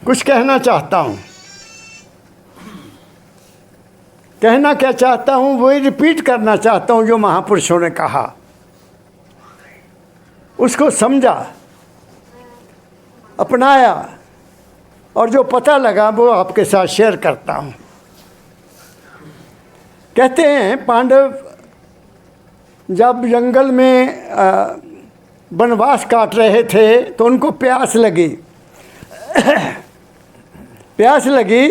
कुछ कहना चाहता हूँ। कहना क्या चाहता हूँ वही रिपीट करना चाहता हूँ जो महापुरुषों ने कहा, उसको समझा, अपनाया और जो पता लगा वो आपके साथ शेयर करता हूँ। कहते हैं पांडव जब जंगल में वनवास काट रहे थे तो उनको प्यास लगी। प्यास लगी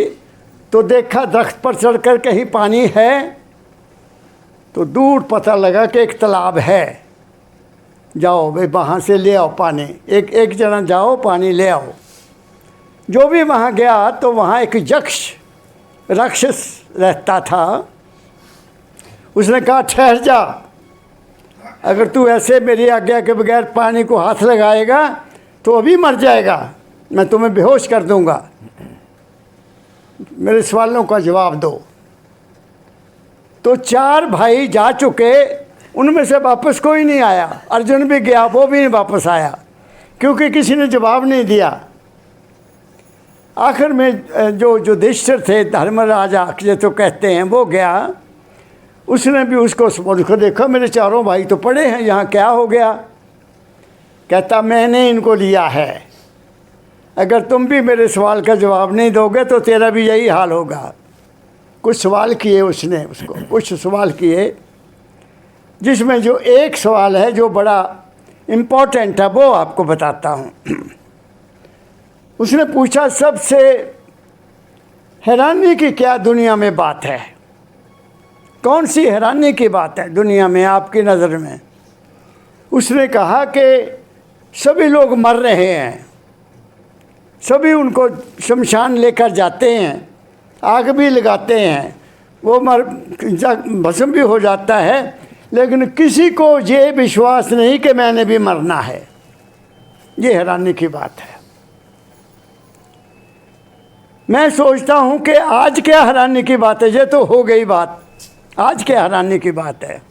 तो देखा दरख्त पर चढ़कर कहीं पानी है, तो दूर पता लगा कि एक तालाब है। जाओ भाई वहाँ से ले आओ पानी, एक जना जाओ पानी ले आओ। जो भी वहाँ गया तो वहाँ एक यक्ष राक्षस रहता था। उसने कहा ठहर जा, अगर तू ऐसे मेरी आज्ञा के बगैर पानी को हाथ लगाएगा तो अभी मर जाएगा, मैं तुम्हें बेहोश कर दूंगा। मेरे सवालों का जवाब दो। तो 4 भाई जा चुके, उनमें से वापस कोई नहीं आया। अर्जुन भी गया, वो भी नहीं वापस आया क्योंकि किसी ने जवाब नहीं दिया। आखिर में जो युधिष्ठिर थे, धर्मराजा जो कहते हैं, वो गया। उसने भी उसको देखा, मेरे 4 भाई तो पड़े हैं यहाँ, क्या हो गया? कहता मैंने इनको लिया है, अगर तुम भी मेरे सवाल का जवाब नहीं दोगे तो तेरा भी यही हाल होगा। कुछ सवाल किए उसने, उसको कुछ सवाल किए, जिसमें जो एक सवाल है जो बड़ा इम्पोर्टेंट है वो आपको बताता हूँ। उसने पूछा सबसे हैरानी की क्या दुनिया में बात है? कौन सी हैरानी की बात है दुनिया में आपकी नज़र में? उसने कहा कि सभी लोग मर रहे हैं, सभी उनको शमशान लेकर जाते हैं, आग भी लगाते हैं, वो भस्म भी हो जाता है, लेकिन किसी को ये विश्वास नहीं कि मैंने भी मरना है। ये हैरानी की बात है। मैं सोचता हूँ कि आज क्या हैरानी की बात है? ये तो हो गई बात, आज क्या हैरानी की बात है?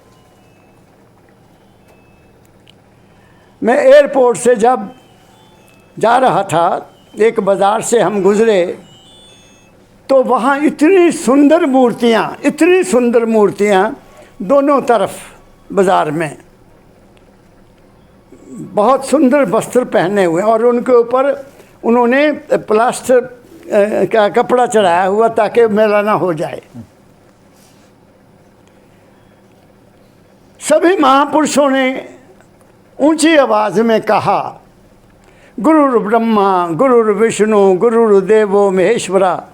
मैं एयरपोर्ट से जब जा रहा था, एक बाज़ार से हम गुज़रे, तो वहाँ इतनी सुंदर मूर्तियाँ दोनों तरफ बाज़ार में, बहुत सुंदर वस्त्र पहने हुए, और उनके ऊपर उन्होंने प्लास्टर का कपड़ा चढ़ाया हुआ ताकि मेला ना हो जाए। सभी महापुरुषों ने ऊंची आवाज़ में कहा, गुरुर् ब्रह्मा गुरुर् विष्णु गुरुर्देवो महेश्वरा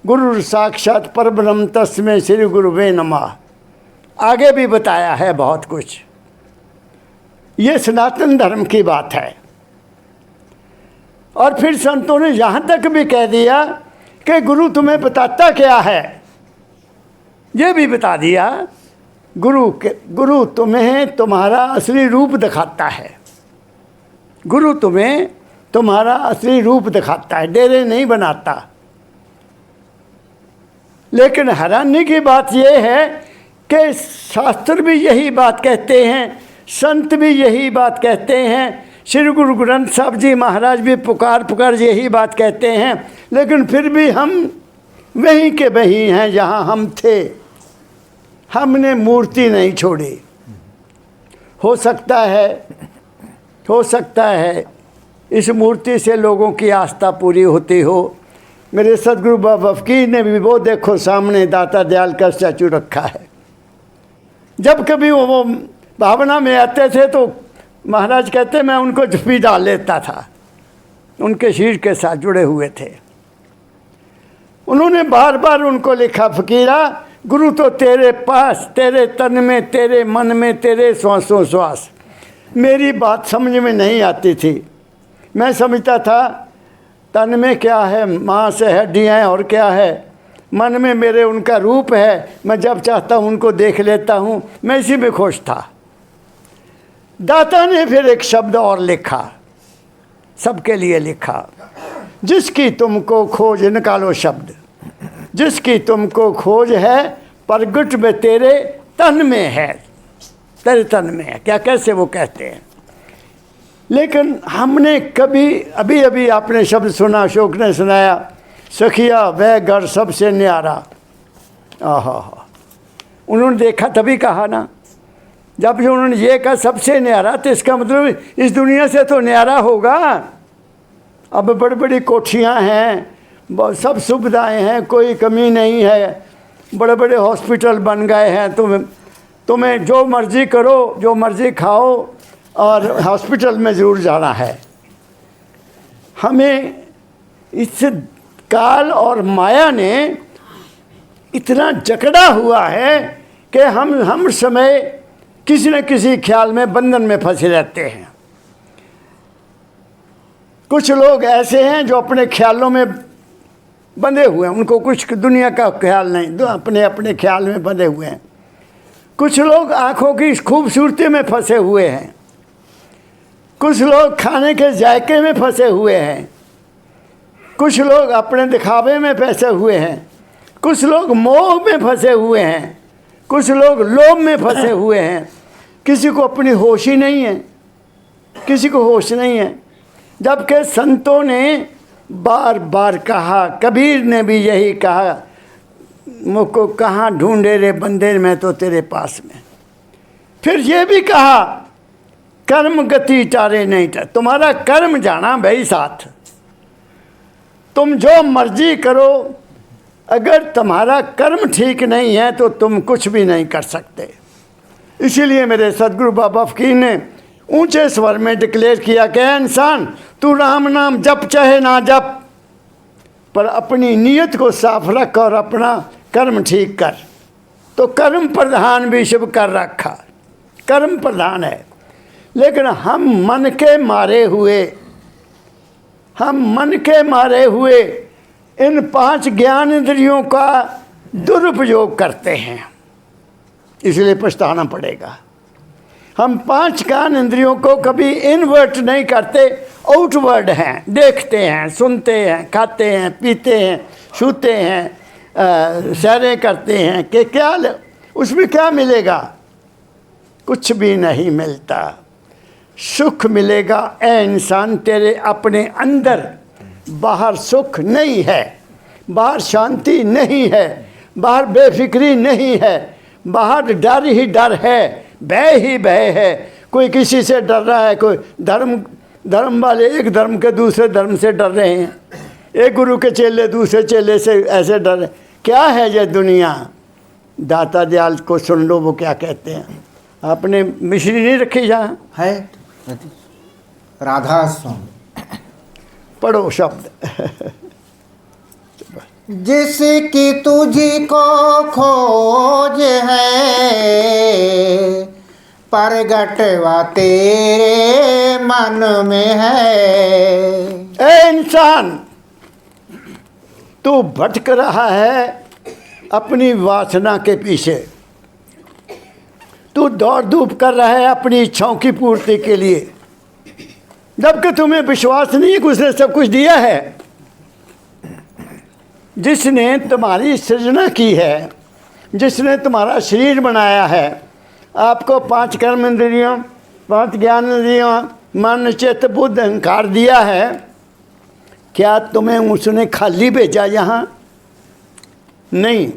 गुरुर् साक्षात परब्रह्म तस्मै श्री गुरुवे नमः। आगे भी बताया है बहुत कुछ। ये सनातन धर्म की बात है। और फिर संतों ने यहाँ तक भी कह दिया कि गुरु तुम्हें बताता क्या है, ये भी बता दिया। गुरु तुम्हें तुम्हारा असली रूप दिखाता है। गुरु तुम्हें तुम्हारा असली रूप दिखाता है, डेरे नहीं बनाता। लेकिन हैरानी की बात यह है कि शास्त्र भी यही बात कहते हैं, संत भी यही बात कहते हैं, श्री गुरु ग्रंथ साहब जी महाराज भी पुकार यही बात कहते हैं, लेकिन फिर भी हम वहीं के वहीं हैं जहाँ हम थे। हमने मूर्ति नहीं छोड़ी। हो सकता है इस मूर्ति से लोगों की आस्था पूरी होती हो। मेरे सदगुरु बाबा फकीर ने भी वो देखो सामने दाता दयाल का स्टैचू रखा है। जब कभी वो भावना में आते थे तो महाराज कहते मैं उनको झुपी डाल लेता था, उनके शरीर के साथ जुड़े हुए थे। उन्होंने बार बार उनको लिखा, फकीरा गुरु तो तेरे पास, तेरे तन में, तेरे मन में, तेरे श्वासों श्वास। मेरी बात समझ में नहीं आती थी। मैं समझता था तन में क्या है, मांस है, हड्डियाँ हैं, और क्या है, मन में मेरे उनका रूप है, मैं जब चाहता हूँ उनको देख लेता हूँ, मैं इसी में खुश था। दाता ने फिर एक शब्द और लिखा, सबके लिए लिखा, जिसकी तुमको खोज, निकालो शब्द, जिसकी तुमको खोज है प्रगट में तेरे तन में है, तेरे तन में है। क्या कैसे वो कहते हैं, लेकिन हमने कभी, अभी अभी आपने शब्द सुना, अशोक ने सुनाया, सखिया वह घर सबसे न्यारा। आहा, उन्होंने देखा तभी कहा ना। जब जो उन्होंने ये कहा सबसे न्यारा, तो इसका मतलब इस दुनिया से तो न्यारा होगा। अब बड़ी बड़ी कोठियाँ हैं, सब सुविधाएं हैं, कोई कमी नहीं है, बड़े बड़े हॉस्पिटल बन गए हैं, तुम्हें जो मर्ज़ी करो, जो मर्ज़ी खाओ, और हॉस्पिटल में ज़रूर जाना है। हमें इस काल और माया ने इतना जकड़ा हुआ है कि हम समय किसी न किसी ख्याल में बंधन में फंसे रहते हैं। कुछ लोग ऐसे हैं जो अपने ख्यालों में बंधे हुए हैं, उनको कुछ दुनिया का ख्याल नहीं, अपने अपने ख्याल में बंधे हुए हैं। कुछ लोग आँखों की खूबसूरती में फंसे हुए हैं, कुछ लोग खाने के जायके में फंसे हुए हैं, कुछ लोग अपने दिखावे में फंसे हुए हैं, कुछ लोग मोह में फंसे हुए हैं, कुछ लोग लोभ में फंसे हुए हैं। किसी को अपनी होश ही नहीं है, किसी को होश नहीं है। जबकि संतों ने बार बार कहा, कबीर ने भी यही कहा, मुझको कहाँ ढूंढे रे बंदे, मैं तो तेरे पास में। फिर ये भी कहा, कर्म गति टारे नहीं टारे, तुम्हारा कर्म जाना भाई साथ, तुम जो मर्जी करो, अगर तुम्हारा कर्म ठीक नहीं है तो तुम कुछ भी नहीं कर सकते। इसीलिए मेरे सदगुरु बाबा फकीर ने ऊंचे स्वर में डिक्लेयर किया कि इंसान, तू राम नाम जप चाहे ना जप, पर अपनी नीयत को साफ रख और अपना कर्म ठीक कर। तो कर्म प्रधान विश्व कर रखा, कर्म प्रधान है। लेकिन हम मन के मारे हुए इन 5 ज्ञान इंद्रियों का दुरुपयोग करते हैं, इसलिए पछताना पड़ेगा। हम 5 ज्ञान इंद्रियों को कभी इनवर्ट नहीं करते, आउटवर्ड हैं, देखते हैं, सुनते हैं, खाते हैं, पीते हैं, छूते हैं, सैरें करते हैं कि क्या उसमें क्या मिलेगा? कुछ भी नहीं मिलता। सुख मिलेगा ए इंसान तेरे अपने अंदर, बाहर सुख नहीं है, बाहर शांति नहीं है, बाहर बेफिक्री नहीं है, बाहर डर ही डर है, भय ही भय है। कोई किसी से डर रहा है, कोई धर्म वाले एक धर्म के दूसरे धर्म से डर रहे हैं, एक गुरु के चेले दूसरे चेले से ऐसे डर रहे। क्या है ये दुनिया? दाता दयाल को सुन लो, वो क्या कहते हैं। आपने मिश्री नहीं रखी जहाँ है? राधा स्वामी पढ़ो शब्द। जिसकी तुझी को खोज है, प्रगटवा तेरे मन में है। ए इंसान, तू भटक रहा है अपनी वासना के पीछे, तू दौड़ धूप कर रहा है अपनी इच्छाओं की पूर्ति के लिए, जबकि तुम्हें विश्वास नहीं है कि उसने सब कुछ दिया है। जिसने तुम्हारी सृजना की है, जिसने तुम्हारा शरीर बनाया है, आपको 5 कर्म इंद्रियों, 5 ज्ञान इंद्रियों, मन चित्त बुद्ध अहंकार दिया है, क्या तुम्हें उसने खाली भेजा यहाँ? नहीं,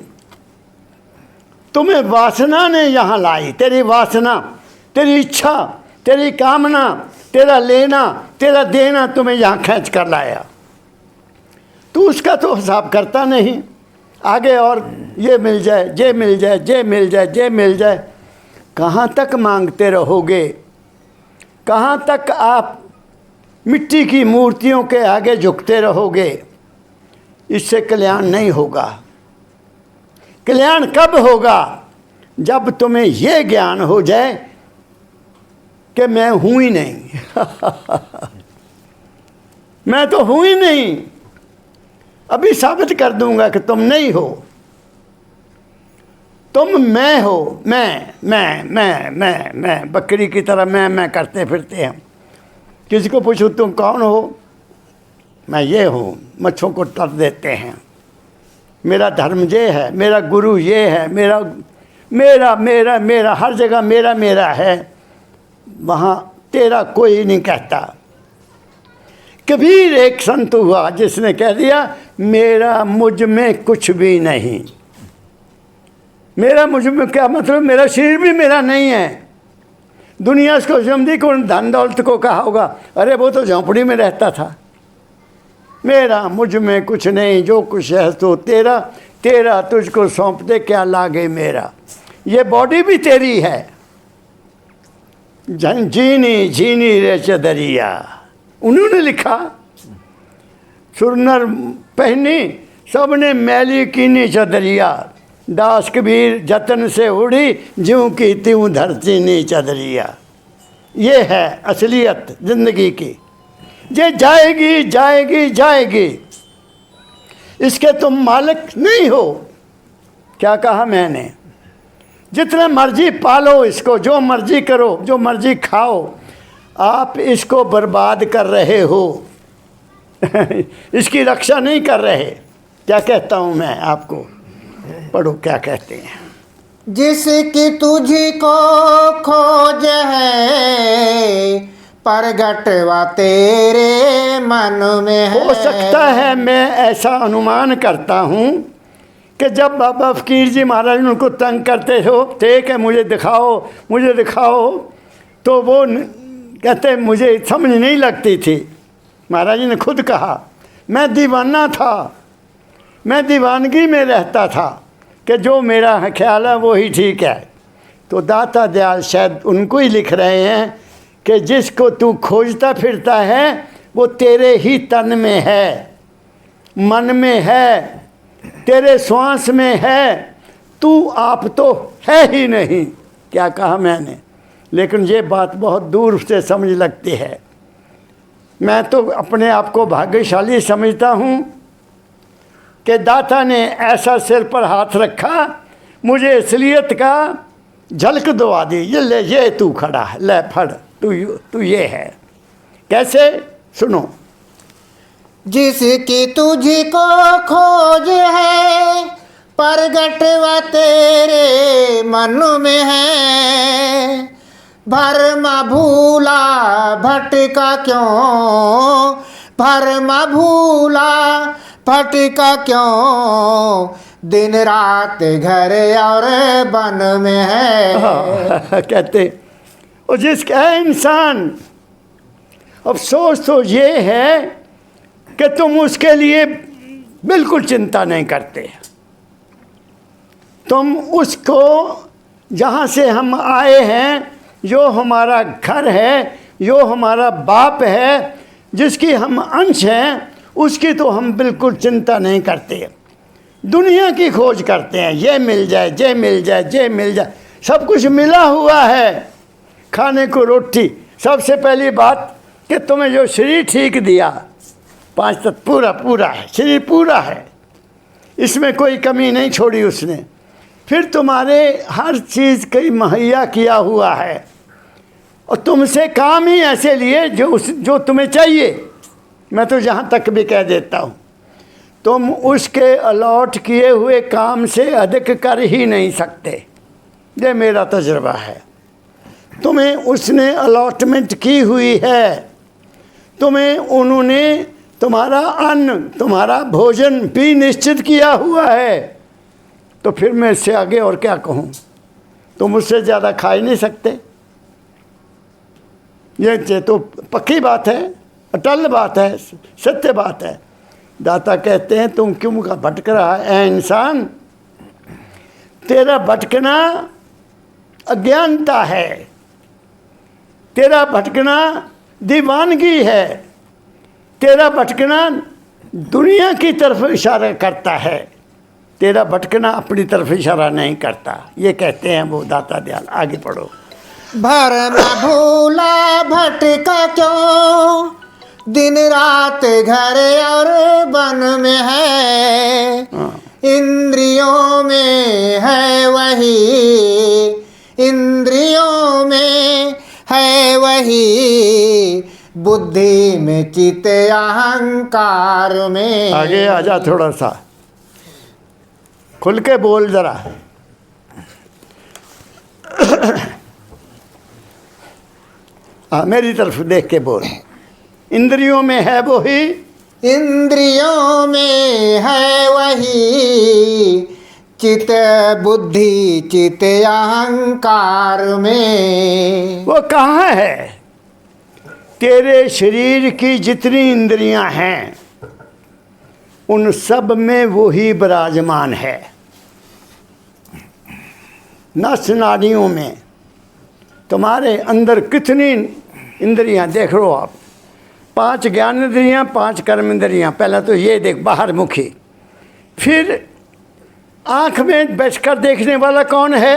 तुम्हें वासना ने यहाँ लाई। तेरी वासना, तेरी इच्छा, तेरी कामना, तेरा लेना, तेरा देना तुम्हें यहाँ खींच कर लाया। तू उसका तो हिसाब करता नहीं। आगे और ये मिल जाए, ये मिल जाए, ये मिल जाए, ये मिल जाए, कहाँ तक मांगते रहोगे? कहाँ तक आप मिट्टी की मूर्तियों के आगे झुकते रहोगे? इससे कल्याण नहीं होगा। कल्याण कब होगा? जब तुम्हें ये ज्ञान हो जाए कि मैं हूँ ही नहीं। मैं तो हूँ ही नहीं, अभी साबित कर दूंगा कि तुम नहीं हो, तुम मैं हो। मैं बकरी की तरह मैं करते फिरते हैं। किसी को पूछो तुम कौन हो? मैं ये हूँ। मच्छों को तर देते हैं। मेरा धर्म ये है, मेरा गुरु ये है, मेरा मेरा मेरा मेरा हर जगह मेरा मेरा है। वहाँ तेरा कोई नहीं कहता। कबीर एक संत हुआ जिसने कह दिया मेरा मुझ में कुछ भी नहीं। मेरा मुझ में क्या मतलब, मेरा शरीर भी मेरा नहीं है। दुनिया उसको समझी कौन धन दौलत को कहा होगा, अरे वो तो झोंपड़ी में रहता था। मेरा मुझ में कुछ नहीं, जो कुछ है तो तेरा, तेरा तुझको सौंप दे क्या लागे मेरा। ये बॉडी भी तेरी है। जीनी जीनी रे चदरिया, उन्होंने लिखा। सुरनर पहनी सबने मैली कीनी चदरिया, दास कबीर जतन से उड़ी ज्यों की त्यों धरती नी चदरिया। ये है असलियत जिंदगी की। ये जाएगी जाएगी जाएगी, इसके तुम मालिक नहीं हो। क्या कहा मैंने, जितना मर्जी पालो इसको, जो मर्जी करो, जो मर्जी खाओ, आप इसको बर्बाद कर रहे हो। इसकी रक्षा नहीं कर रहे। क्या कहता हूँ मैं आपको, पढ़ो क्या कहते हैं। जिसकी तुझको खोज है प्रगटवा तेरे मन में है। हो सकता है मैं ऐसा अनुमान करता हूँ कि जब बाबा फकीर जी महाराज उनको तंग करते हो थे कि मुझे दिखाओ मुझे दिखाओ, तो वो कहते मुझे समझ नहीं लगती थी। महाराज जी ने खुद कहा मैं दीवाना था, मैं दीवानगी में रहता था कि जो मेरा ख्याल है वो ही ठीक है। तो दाता दयाल शायद उनको ही लिख रहे हैं कि जिसको तू खोजता फिरता है वो तेरे ही तन में है, मन में है, तेरे श्वास में है, तू आप तो है ही नहीं। क्या कहा मैंने, लेकिन ये बात बहुत दूर से समझ लगती है। मैं तो अपने आप को भाग्यशाली समझता हूँ कि दाता ने ऐसा सिर पर हाथ रखा, मुझे असलियत का झलक दवा दी। ये ले, ये तू खड़ा है, ले फड़, तू ये है। कैसे, सुनो। जिसकी तुझको खोज है प्रगटवा तेरे मन में है। भरमा भूला भटका क्यों, भरमा भूला भटका क्यों, दिन रात घर और वन में है। कहते और जिसका है इंसान, अफसोस तो ये है कि तुम उसके लिए बिल्कुल चिंता नहीं करते। तुम उसको जहाँ से हम आए हैं, जो हमारा घर है, जो हमारा बाप है, जिसकी हम अंश हैं, उसकी तो हम बिल्कुल चिंता नहीं करते। दुनिया की खोज करते हैं, ये मिल जाए, ये मिल जाए, ये मिल जाए। सब कुछ मिला हुआ है, खाने को रोटी। सबसे पहली बात कि तुम्हें जो शरीर ठीक दिया, 5 तत्व पूरा पूरा है, शरीर पूरा है, इसमें कोई कमी नहीं छोड़ी उसने। फिर तुम्हारे हर चीज़ कई मुहैया किया हुआ है, और तुमसे काम ही ऐसे लिए जो तुम्हें चाहिए। मैं तो जहाँ तक भी कह देता हूँ, तुम उसके अलॉट किए हुए काम से अधिक कर ही नहीं सकते। ये मेरा तजुर्बा है। तुम्हें उसने अलॉटमेंट की हुई है, तुम्हें उन्होंने तुम्हारा अन्न, तुम्हारा भोजन भी निश्चित किया हुआ है। तो फिर मैं इससे आगे और क्या कहूँ, तुम उससे ज़्यादा खा ही नहीं सकते। ये तो पक्की बात है, अटल बात है, सत्य बात है। दाता कहते हैं तुम क्यों का भटक रहा है ऐ इंसान, तेरा भटकना अज्ञानता है, तेरा भटकना दीवानगी है, तेरा भटकना दुनिया की तरफ इशारा करता है, तेरा भटकना अपनी तरफ इशारा नहीं करता। ये कहते हैं वो दाता दयाल। आगे पढ़ो। भरमा भूला भटका क्यों, दिन रात घर और वन में है। इंद्रियों में है वही, इंद्रियों में है वही, बुद्धि में चित्त अहंकार में। आगे आजा, थोड़ा सा खुल के बोल जरा। मेरी तरफ देख के बोल। इंद्रियों में है वही, इंद्रियों में है वही, चित बुद्धि चित अहंकार में। वो कहाँ है? तेरे शरीर की जितनी इंद्रियां हैं उन सब में वही विराजमान है। नस नाड़ियों में तुम्हारे अंदर कितनी इंद्रियां देख लो आप। 5 ज्ञान इंद्रियां, 5 कर्म इंद्रियां। पहला तो ये देख, बाहर मुखी। फिर आँख में बैठकर देखने वाला कौन है?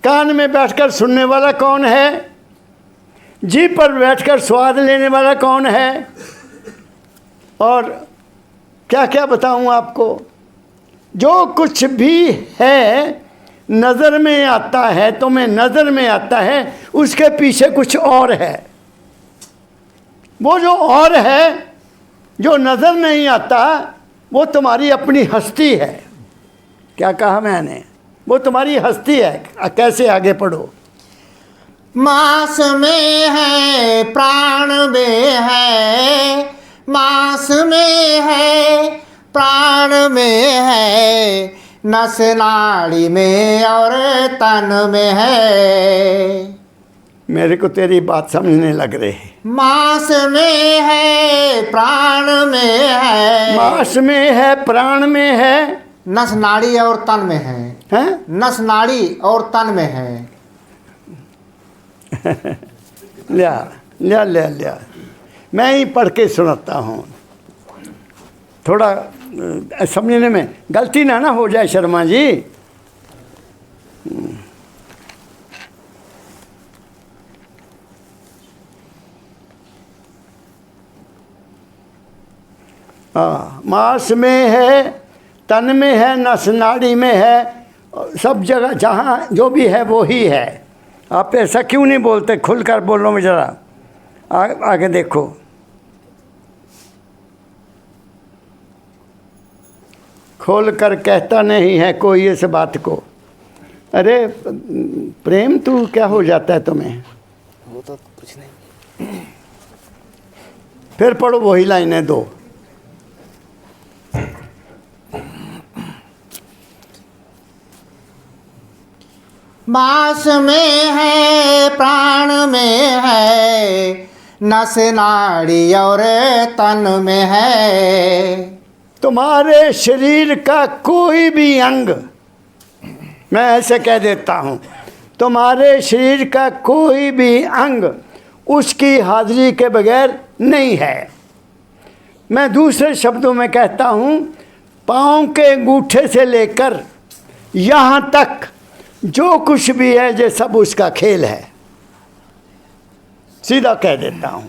कान में बैठकर सुनने वाला कौन है? जीभ पर बैठकर स्वाद लेने वाला कौन है? और क्या क्या बताऊं आपको? जो कुछ भी है नज़र में आता है, तुम्हें नज़र में आता है, उसके पीछे कुछ और है। वो जो और है, जो नज़र नहीं आता, वो तुम्हारी अपनी हस्ती है। क्या कहा मैंने? वो तुम्हारी हस्ती है। कैसे? आगे पढ़ो। मांस में है प्राण में है, मांस में है प्राण में है, नस नाड़ी में और तन में है। मेरे को तेरी बात समझने लग रही है। मांस में है प्राण में है, मांस में है, प्राण में है, नस नाड़ी और तन में है। हैं? नस नाड़ी और तन में है। लिया लिया लिया लिया। मैं ही पढ़ के सुनाता हूँ, थोड़ा समझने में गलती ना हो जाए शर्मा जी। मांस में है, तन में है, नस नाड़ी में है, सब जगह जहाँ जो भी है वो ही है। आप ऐसा क्यों नहीं बोलते? खुलकर बोलो में ज़रा। आगे देखो। खोल कर कहता नहीं है कोई इस बात को। अरे प्रेम, तू क्या हो जाता है तुम्हें? वो तो कुछ नहीं। फिर पढ़ो वही लाइनें 2। मांस में है प्राण में है, नस नाड़ी और तन में है। तुम्हारे शरीर का कोई भी अंग, मैं ऐसे कह देता हूँ, तुम्हारे शरीर का कोई भी अंग उसकी हाजिरी के बगैर नहीं है। मैं दूसरे शब्दों में कहता हूँ, पाँव के अंगूठे से लेकर यहाँ तक जो कुछ भी है ये सब उसका खेल है। सीधा कह देता हूँ,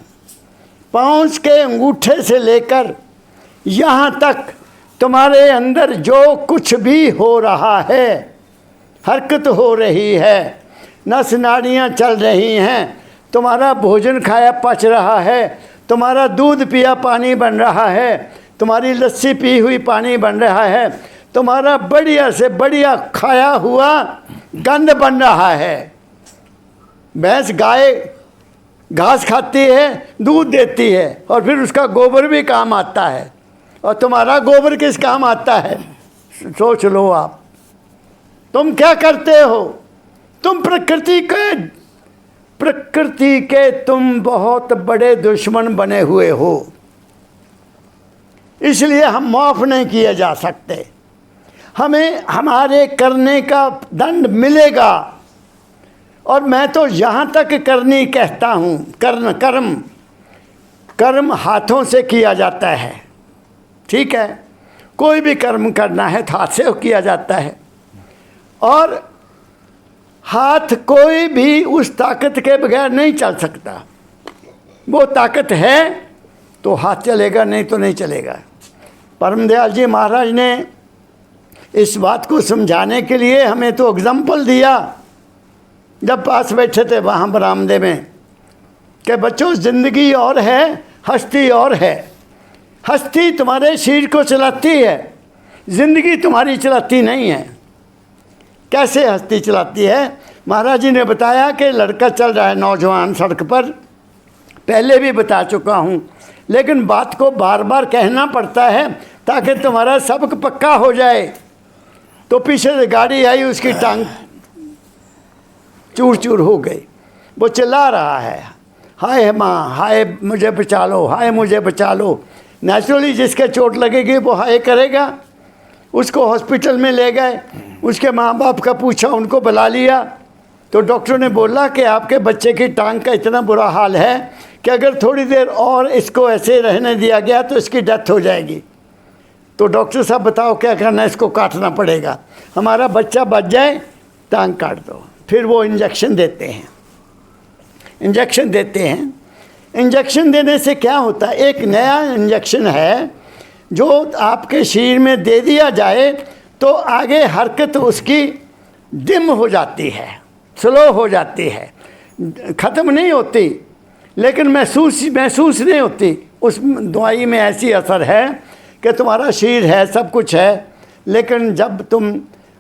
पाँव के अंगूठे से लेकर यहाँ तक तुम्हारे अंदर जो कुछ भी हो रहा है, हरकत हो रही है, नस नाड़ियाँ चल रही हैं, तुम्हारा भोजन खाया पच रहा है, तुम्हारा दूध पिया पानी बन रहा है, तुम्हारी लस्सी पी हुई पानी बन रहा है, तुम्हारा बढ़िया से बढ़िया खाया हुआ गंध बन रहा है। भैंस गाय घास खाती है, दूध देती है, और फिर उसका गोबर भी काम आता है। और तुम्हारा गोबर किस काम आता है? सोच लो आप। तुम क्या करते हो? तुम प्रकृति के तुम बहुत बड़े दुश्मन बने हुए हो। इसलिए हम माफ़ नहीं किए जा सकते। हमें हमारे करने का दंड मिलेगा। और मैं तो यहाँ तक करनी कहता हूँ, कर्म हाथों से किया जाता है, ठीक है? कोई भी कर्म करना है तो हाथ से किया जाता है। और हाथ कोई भी उस ताकत के बगैर नहीं चल सकता। वो ताकत है तो हाथ चलेगा, नहीं तो नहीं चलेगा। परमदयाल जी महाराज ने इस बात को समझाने के लिए हमें तो एग्जाम्पल दिया, जब पास बैठे थे वहाँ बरामदे में, कि बच्चों ज़िंदगी और है, हस्ती और है। हस्ती तुम्हारे शरीर को चलाती है, ज़िंदगी तुम्हारी चलाती नहीं है। कैसे हस्ती चलाती है? महाराज जी ने बताया कि लड़का चल रहा है नौजवान सड़क पर, पहले भी बता चुका हूँ, लेकिन बात को बार बार कहना पड़ता है ताकि तुम्हारा सबक पक्का हो जाए। तो पीछे से गाड़ी आई, उसकी टांग चूर चूर हो गई। वो चिल्ला रहा है, हाय माँ, हाय मुझे बचा लो, हाय मुझे बचा लो। नेचुरली जिसके चोट लगेगी वो हाय करेगा। उसको हॉस्पिटल में ले गए, उसके माँ बाप का पूछा, उनको बुला लिया। तो डॉक्टर ने बोला कि आपके बच्चे की टांग का इतना बुरा हाल है कि अगर थोड़ी देर और इसको ऐसे रहने दिया गया तो इसकी डेथ हो जाएगी। तो डॉक्टर साहब बताओ क्या करना है, इसको काटना पड़ेगा, हमारा बच्चा बच जाए, टांग काट दो। फिर वो इंजेक्शन देते हैं, इंजेक्शन देते हैं। इंजेक्शन देने से क्या होता है, एक नया इंजेक्शन है जो आपके शरीर में दे दिया जाए तो आगे हरकत उसकी डिम हो जाती है, स्लो हो जाती है, ख़त्म नहीं होती, लेकिन महसूस नहीं होती। उस दवाई में ऐसी असर है कि तुम्हारा शरीर है, सब कुछ है, लेकिन जब तुम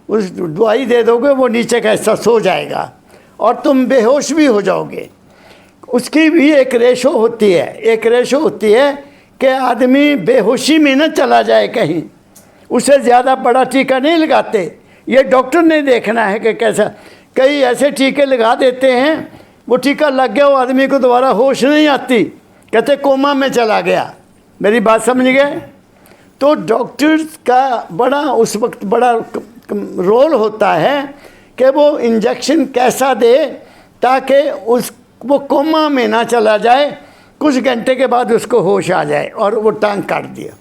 उस दवाई दे दोगे वो नीचे का हिस्सा सो जाएगा और तुम बेहोश भी हो जाओगे। उसकी भी एक रेशो होती है, एक रेशो होती है कि आदमी बेहोशी में न चला जाए कहीं, उससे ज़्यादा बड़ा टीका नहीं लगाते। ये डॉक्टर ने देखना है कि कैसा, कई ऐसे टीके लगा देते हैं, वो टीका लग गया, वो आदमी को दोबारा होश नहीं आती, कहते कोमा में चला गया। मेरी बात समझ गए? तो डॉक्टर्स का बड़ा उस वक्त बड़ा रोल होता है कि वो इंजेक्शन कैसा दे ताकि वो कोमा में ना चला जाए, कुछ घंटे के बाद उसको होश आ जाए। और वो टांग काट दिया।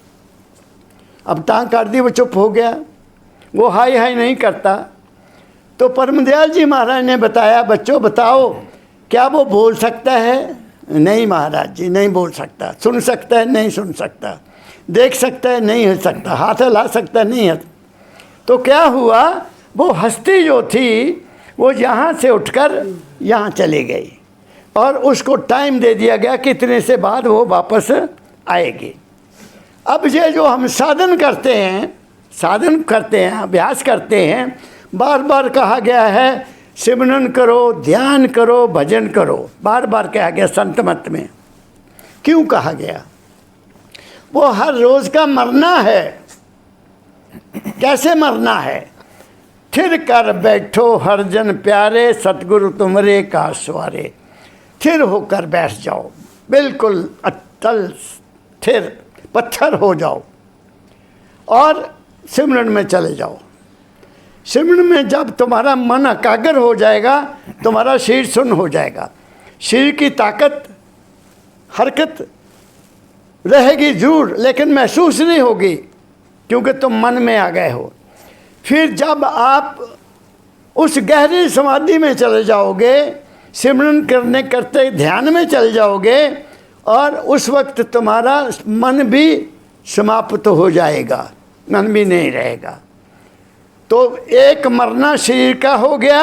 अब टांग काट दी, वो चुप हो गया, वो हाय हाय नहीं करता। तो परमदयाल जी महाराज ने बताया, बच्चों बताओ क्या वो बोल सकता है? नहीं महाराज जी, नहीं बोल सकता। सुन सकता है? नहीं सुन सकता। देख सकता है? नहीं हो सकता। हाथ हिला सकता है? नहीं है। तो क्या हुआ, वो हस्ती जो थी वो यहाँ से उठकर यहाँ चली गई और उसको टाइम दे दिया गया कि इतने से बाद वो वापस आएगी। अब ये जो हम साधन करते हैं, अभ्यास करते हैं, बार बार कहा गया है सिमरन करो, ध्यान करो, भजन करो, बार बार कहा गया संत मत में। क्यों कहा गया? वो हर रोज़ का मरना है। कैसे मरना है? थिर कर बैठो हर जन प्यारे, सतगुरु तुमरे का सवारे। थिर होकर बैठ जाओ, बिल्कुल अटल थिर पत्थर हो जाओ और सिमरन में चले जाओ। सिमरन में जब तुम्हारा मन एकाग्र हो जाएगा, तुम्हारा शरीर सुन्न हो जाएगा। शरीर की ताकत, हरकत रहेगी जरूर, लेकिन महसूस नहीं होगी क्योंकि तुम मन में आ गए हो। फिर जब आप उस गहरी समाधि में चले जाओगे, सिमरन करते ध्यान में चले जाओगे और उस वक्त तुम्हारा मन भी समाप्त हो जाएगा, मन भी नहीं रहेगा। तो एक मरना शरीर का हो गया,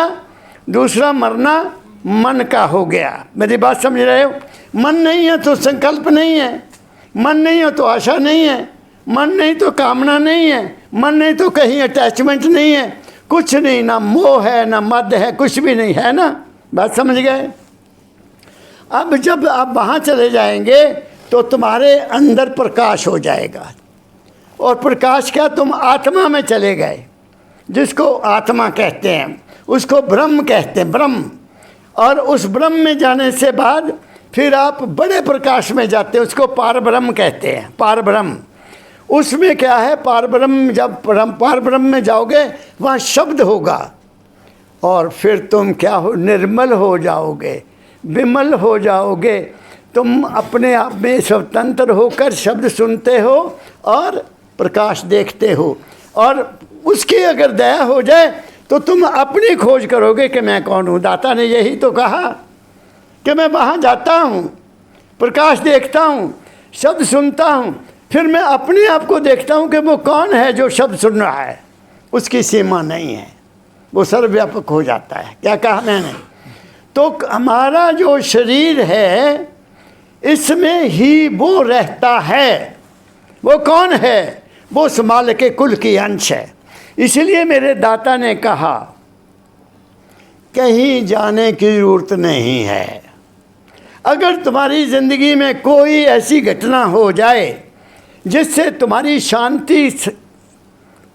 दूसरा मरना मन का हो गया। मेरी बात समझ रहे हो? मन नहीं है तो संकल्प नहीं है, मन नहीं है तो आशा नहीं है, मन नहीं तो कामना नहीं है, मन नहीं तो कहीं अटैचमेंट नहीं है, कुछ नहीं, ना मोह है ना मद है, कुछ भी नहीं है ना। बात समझ गए? अब जब आप वहाँ चले जाएंगे तो तुम्हारे अंदर प्रकाश हो जाएगा। और प्रकाश क्या, तुम आत्मा में चले गए, जिसको आत्मा कहते हैं, उसको ब्रह्म कहते हैं, ब्रह्म। और उस ब्रह्म में जाने से बाद फिर आप बड़े प्रकाश में जाते हैं, उसको पार ब्रह्म कहते हैं, पार ब्रह्म। उसमें क्या है, पार ब्रह्म, जब पार ब्रह्म में जाओगे वहाँ शब्द होगा और फिर तुम क्या हो, निर्मल हो जाओगे, विमल हो जाओगे। तुम अपने आप में स्वतंत्र होकर शब्द सुनते हो और प्रकाश देखते हो। और उसकी अगर दया हो जाए तो तुम अपनी खोज करोगे कि मैं कौन हूँ। दाता ने यही तो कहा कि मैं वहाँ जाता हूँ, प्रकाश देखता हूँ, शब्द सुनता हूँ, फिर मैं अपने आप को देखता हूँ कि वो कौन है जो शब्द सुन रहा है। उसकी सीमा नहीं है, वो सर्वव्यापक हो जाता है। क्या कहा मैंने? तो हमारा जो शरीर है इसमें ही वो रहता है। वो कौन है? वो उस माल के कुल की अंश है। इसलिए मेरे दाता ने कहा कहीं जाने की जरूरत नहीं है। अगर तुम्हारी ज़िंदगी में कोई ऐसी घटना हो जाए जिससे तुम्हारी शांति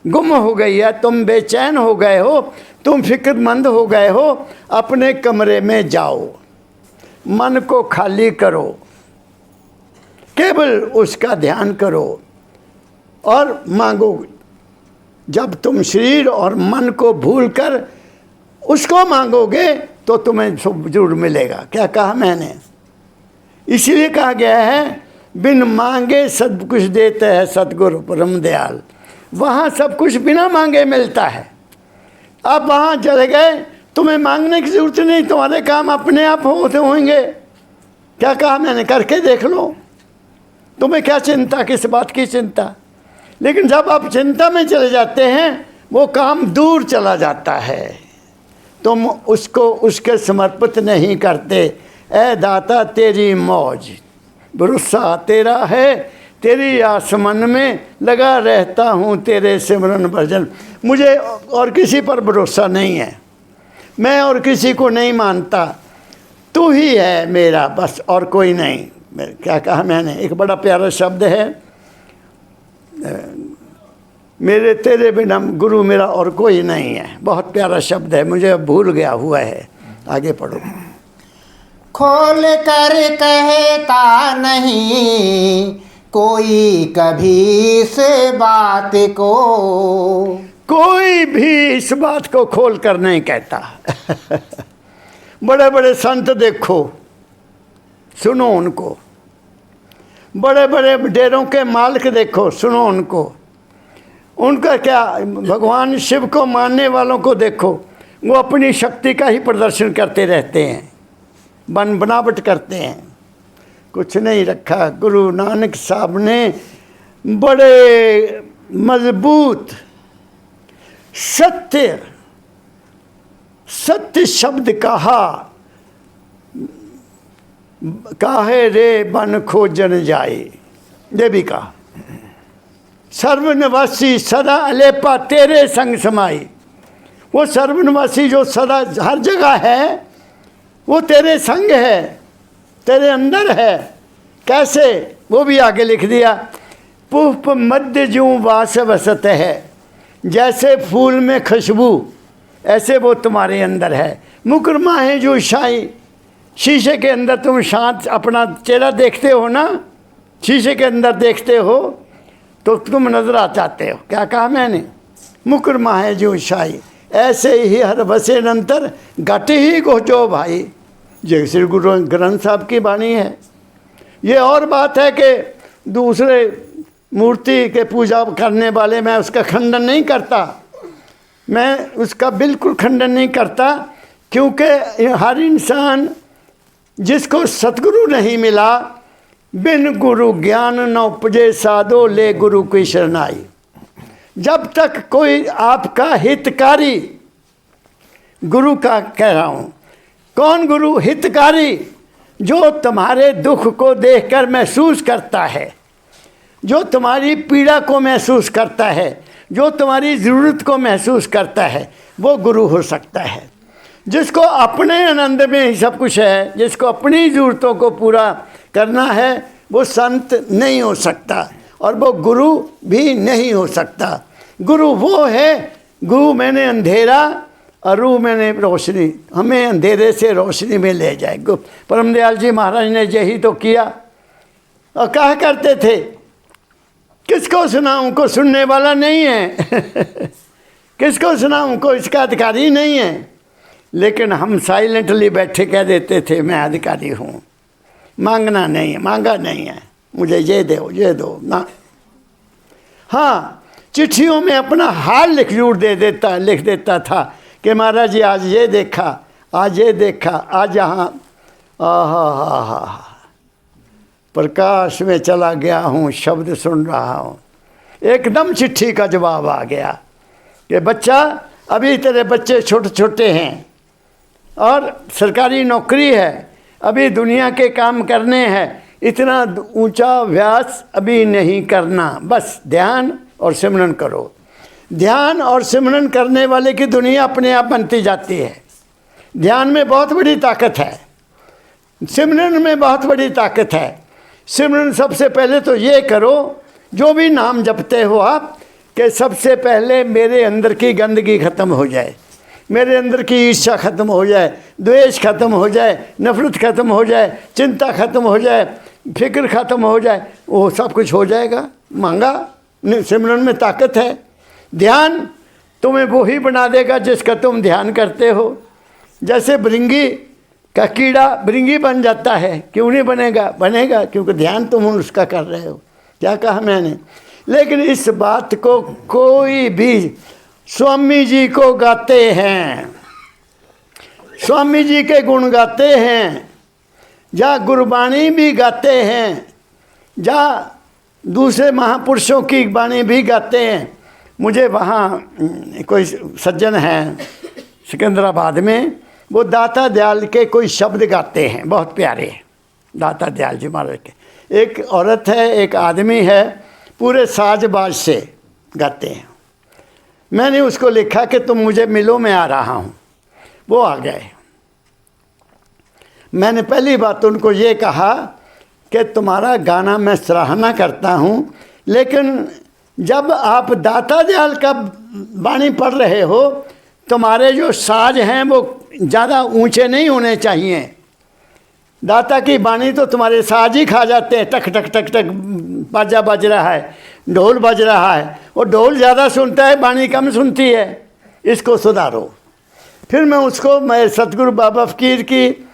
गुम हो गई है, तुम बेचैन हो गए हो, तुम फिक्रमंद हो गए हो, अपने कमरे में जाओ, मन को खाली करो, केवल उसका ध्यान करो और मांगो। जब तुम शरीर और मन को भूलकर उसको मांगोगे तो तुम्हें सब जरूर मिलेगा। क्या कहा मैंने? इसलिए कहा गया है, बिन मांगे सब कुछ देते हैं सतगुरु परम दयाल। वहाँ सब कुछ बिना मांगे मिलता है। आप वहाँ चले गए, तुम्हें मांगने की जरूरत नहीं, तुम्हारे काम अपने आप होते होंगे। क्या कहा मैंने? करके देख लो। तुम्हें क्या चिंता, किस बात की चिंता? लेकिन जब आप चिंता में चले जाते हैं, वो काम दूर चला जाता है, तुम उसको उसके समर्पित नहीं करते। ऐ दाता तेरी मौज, भरोसा तेरा है, तेरी आसमान में लगा रहता हूँ, तेरे सिमरन भजन। मुझे और किसी पर भरोसा नहीं है, मैं और किसी को नहीं मानता, तू ही है मेरा बस, और कोई नहीं। क्या कहा मैंने? एक बड़ा प्यारा शब्द है, मेरे तेरे बिना गुरु मेरा और कोई नहीं है। बहुत प्यारा शब्द है, मुझे भूल गया हुआ है। आगे पढ़ो। खोल कर कहता नहीं कोई कभी इस बात को, कोई भी इस बात को खोल कर नहीं कहता। बड़े बड़े संत देखो, सुनो उनको। बड़े बड़े डेरों के मालिक देखो, सुनो उनको। उनका क्या, भगवान शिव को मानने वालों को देखो, वो अपनी शक्ति का ही प्रदर्शन करते रहते हैं, बनावट करते हैं, कुछ नहीं रखा। गुरु नानक साहब ने बड़े मजबूत सत्य शब्द कहा, काहे रे बन खोजन जाए, ये भी कहा। सर्वनिवासी सदा अलेपा तेरे संग समाई। वो सर्वनिवासी जो सदा हर जगह है, वो तेरे संग है, तेरे अंदर है। कैसे? वो भी आगे लिख दिया, पुष्प मध्य ज्यों वास वसत है, जैसे फूल में खुशबू ऐसे वो तुम्हारे अंदर है। मुकरमा है जो शाई, शीशे के अंदर तुम शांत अपना चेहरा देखते हो ना, शीशे के अंदर देखते हो तो तुम नजर आ जाते हो। क्या कहा मैंने? मुकरमा है जो शाही, ऐसे ही हर बसे नंतर घट ही गोचो भाई। जय श्री गुरु ग्रंथ साहब की वाणी है। ये और बात है कि दूसरे मूर्ति के पूजा करने वाले, मैं उसका खंडन नहीं करता, मैं उसका बिल्कुल खंडन नहीं करता, क्योंकि हर इंसान जिसको सतगुरु नहीं मिला, बिन गुरु ज्ञान न उपजे साधो, ले गुरु की शरणाई। जब तक कोई आपका हितकारी, गुरु का कह रहा हूँ, कौन गुरु? हितकारी, जो तुम्हारे दुख को देखकर महसूस करता है, जो तुम्हारी पीड़ा को महसूस करता है, जो तुम्हारी ज़रूरत को महसूस करता है, वो गुरु हो सकता है। जिसको अपने आनंद में ही सब कुछ है, जिसको अपनी ज़रूरतों को पूरा करना है, वो संत नहीं हो सकता और वो गुरु भी नहीं हो सकता। गुरु वो है, गुरु मैंने अंधेरा और रू मैंने रोशनी, हमें अंधेरे से रोशनी में ले जाए। परमदयाल जी महाराज ने यही तो किया और कहा करते थे, किसको सुनाऊं, को सुनने वाला नहीं है। किसको सुनाऊं, को इसका अधिकारी नहीं है। लेकिन हम साइलेंटली बैठे कह देते थे, मैं अधिकारी हूँ, मांगना नहीं है, मांगा नहीं है, मुझे ये दो ना। हाँ, चिट्ठियों में अपना हाल लिख देता था कि महाराज जी आज ये देखा, आज ये देखा, आज यहाँ आहा प्रकाश में चला गया हूँ, शब्द सुन रहा हूँ। एकदम चिट्ठी का जवाब आ गया कि बच्चा, अभी तेरे बच्चे छोटे छोटे हैं और सरकारी नौकरी है, अभी दुनिया के काम करने हैं, इतना ऊंचा व्यास अभी नहीं करना, बस ध्यान और सिमरन करो। ध्यान और सिमरन करने वाले की दुनिया अपने आप बनती जाती है। ध्यान में बहुत बड़ी ताकत है, सिमरन में बहुत बड़ी ताकत है। सिमरन सबसे पहले तो ये करो, जो भी नाम जपते हो आप, कि सबसे पहले मेरे अंदर की गंदगी ख़त्म हो जाए, मेरे अंदर की ईर्ष्या ख़त्म हो जाए, द्वेष ख़त्म हो जाए, नफरत ख़त्म हो जाए, चिंता ख़त्म हो जाए, फिक्र ख़त्म हो जाए, वो सब कुछ हो जाएगा। मांगा, सिमरन में ताकत है। ध्यान तुम्हें वो ही बना देगा जिसका तुम ध्यान करते हो। जैसे भृंगी का कीड़ा भृंगी बन जाता है, क्यों नहीं बनेगा? बनेगा, क्योंकि ध्यान तुम उसका कर रहे हो। क्या कहा मैंने? लेकिन इस बात को कोई भी, स्वामी जी को गाते हैं, स्वामी जी के गुण गाते हैं, या गुरबाणी भी गाते हैं, या दूसरे महापुरुषों की बाणी भी गाते हैं। मुझे वहाँ कोई सज्जन हैं सिकंदराबाद में, वो दाता दयाल के कोई शब्द गाते हैं, बहुत प्यारे, दाता दयाल जी महाराज के। एक औरत है, एक आदमी है, पूरे साज बाज से गाते हैं। मैंने उसको लिखा कि तुम मुझे मिलो, मैं आ रहा हूँ। वो आ गए। मैंने पहली बात उनको ये कहा कि तुम्हारा गाना मैं सराहना करता हूँ, लेकिन जब आप दाता दयाल का बाणी पढ़ रहे हो, तुम्हारे जो साज हैं वो ज़्यादा ऊंचे नहीं होने चाहिए। दाता की बाणी तो तुम्हारे साज ही खा जाते हैं, टक टक टक टक बाजा बज रहा है, ढोल बज रहा है, और ढोल ज़्यादा सुनता है, बाणी कम सुनती है। इसको सुधारो। फिर मैं सतगुरु बाबा फकीर की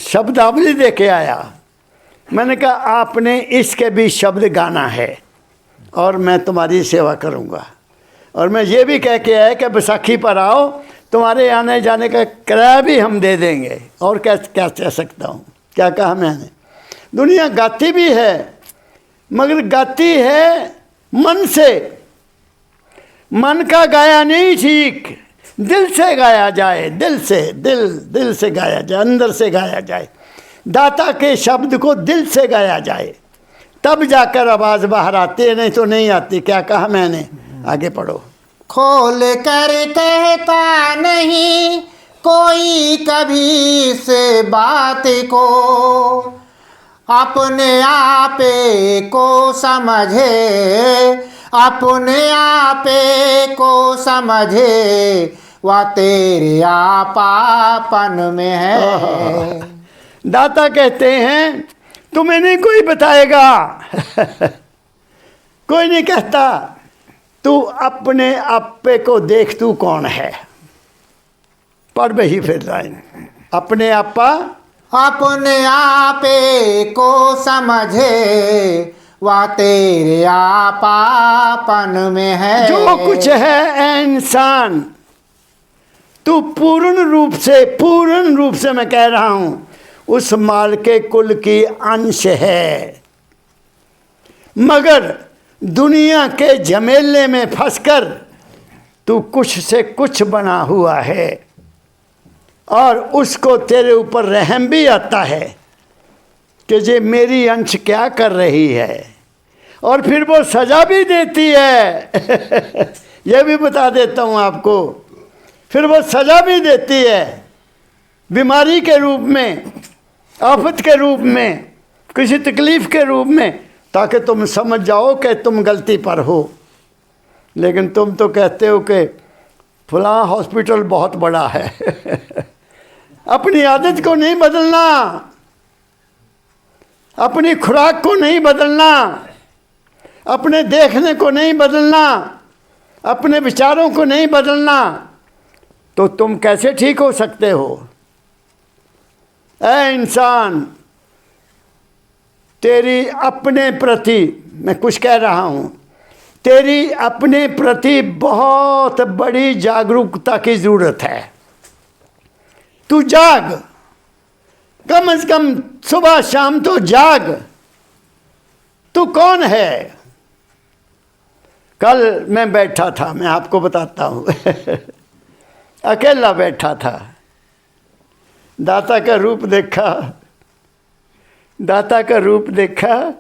शब्दावली दे के आया। मैंने कहा आपने इसके भी शब्द गाना है और मैं तुम्हारी सेवा करूँगा। और मैं ये भी कह के आया कि बैसाखी पर आओ, तुम्हारे आने जाने का किराया भी हम दे देंगे। और क्या क्या कह सकता हूँ? क्या कहा मैंने? दुनिया गाती भी है, मगर गाती है मन से। मन का गाया नहीं ठीक, दिल से गाया जाए, दिल से गाया जाए, अंदर से गाया जाए। दाता के शब्द को दिल से गाया जाए, तब जाकर आवाज़ बाहर आती है, नहीं तो नहीं आती। क्या कहा मैंने? आगे पढ़ो। खोल कर कहता नहीं कोई कभी इस बात को, अपने आपे को समझे, अपने आपे को समझे, वह तेरे आपापन में है। दाता कहते हैं तुम्हें नहीं कोई बताएगा कोई नहीं कहता, तू अपने आपे को देख, तू कौन है। पढ़ वही फिर लाइन, अपने आपा, अपने आपे को समझे, वह तेरे आपापन में है। जो कुछ है ए इंसान, तू पूर्ण रूप से मैं कह रहा हूँ, उस माल के कुल की अंश है। मगर दुनिया के झमेले में फंसकर तू कुछ से कुछ बना हुआ है, और उसको तेरे ऊपर रहम भी आता है कि ये मेरी अंश क्या कर रही है, और फिर वो सज़ा भी देती है यह भी बता देता हूँ आपको। फिर वो सज़ा भी देती है, बीमारी के रूप में, आफत के रूप में, किसी तकलीफ़ के रूप में, ताकि तुम समझ जाओ कि तुम गलती पर हो। लेकिन तुम तो कहते हो कि फलां हॉस्पिटल बहुत बड़ा है अपनी आदत को नहीं बदलना, अपनी खुराक को नहीं बदलना, अपने देखने को नहीं बदलना, अपने विचारों को नहीं बदलना, तो तुम कैसे ठीक हो सकते हो? ऐ इंसान, तेरी अपने प्रति, मैं कुछ कह रहा हूँ, तेरी अपने प्रति बहुत बड़ी जागरूकता की ज़रूरत है। तू जाग, कम से कम सुबह शाम तो जाग। तू कौन है? कल मैं बैठा था, मैं आपको बताता हूँ अकेला बैठा था, दाता का रूप देखा, दाता का रूप देखा,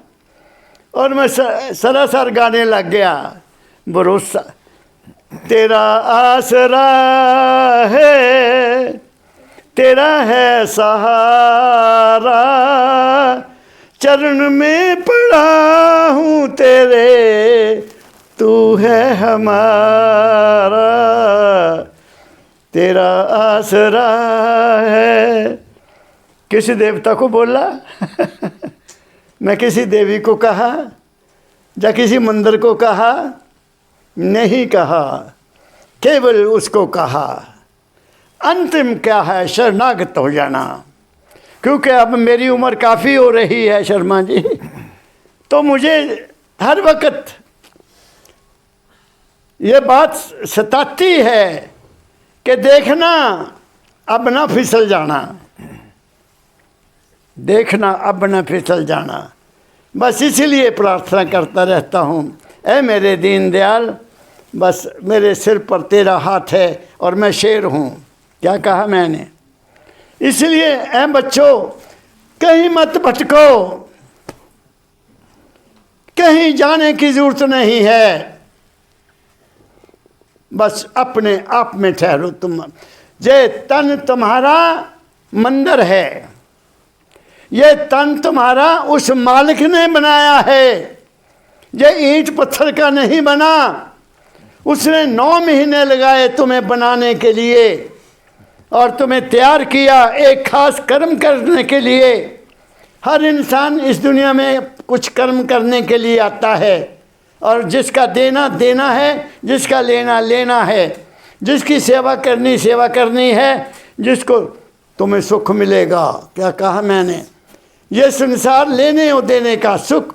और मैं सरासर गाने लग गया। भरोसा तेरा आसरा है, तेरा है सहारा, चरण में पड़ा हूँ तेरे, तू है हमारा, तेरा आसरा है। किसी देवता को बोला मैं किसी देवी को कहा या किसी मंदिर को कहा? नहीं कहा, केवल उसको कहा। अंतिम क्या है? शरणागत हो जाना। क्योंकि अब मेरी उम्र काफ़ी हो रही है शर्मा जी, तो मुझे हर वक्त ये बात सताती है कि देखना अब ना फिसल जाना, देखना अब न फिसल जाना। बस इसीलिए प्रार्थना करता रहता हूँ, ऐ मेरे दीन दयाल, बस मेरे सिर पर तेरा हाथ है और मैं शेर हूँ। क्या कहा मैंने? इसलिए ऐ बच्चों, कहीं मत भटको, कहीं जाने की जरूरत नहीं है, बस अपने आप में ठहरो तुम। ये तन तुम्हारा मंदिर है, ये तन तुम्हारा उस मालिक ने बनाया है, ये ईंट पत्थर का नहीं बना। उसने 9 महीने लगाए तुम्हें बनाने के लिए और तुम्हें तैयार किया एक खास कर्म करने के लिए। हर इंसान इस दुनिया में कुछ कर्म करने के लिए आता है, और जिसका देना देना है, जिसका लेना लेना है, जिसकी सेवा करनी है, जिसको तुम्हें सुख मिलेगा। क्या कहा मैंने? ये संसार लेने और देने का, सुख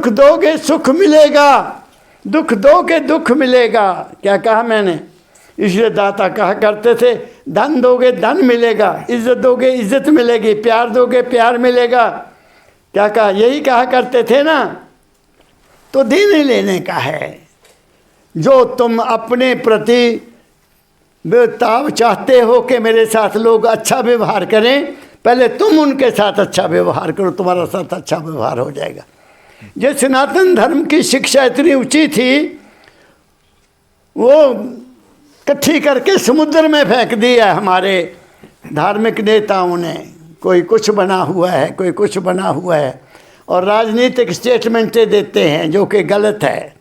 दोगे सुख मिलेगा, दुख दोगे दुख मिलेगा। क्या कहा मैंने? इसलिए दाता कहा करते थे, धन दोगे धन मिलेगा, इज्जत दोगे इज्जत मिलेगी, प्यार दोगे प्यार मिलेगा। क्या कहा? यही कहा करते थे ना। तो देने लेने का है। जो तुम अपने प्रति बेताब चाहते हो कि मेरे साथ लोग अच्छा व्यवहार करें, पहले तुम उनके साथ अच्छा व्यवहार करो, तुम्हारा साथ अच्छा व्यवहार हो जाएगा। ये सनातन धर्म की शिक्षा इतनी ऊंची थी, वो इकट्ठी करके समुद्र में फेंक दिया हमारे धार्मिक नेताओं ने। कोई कुछ बना हुआ है, कोई कुछ बना हुआ है, और राजनीतिक स्टेटमेंटें देते हैं जो कि गलत है।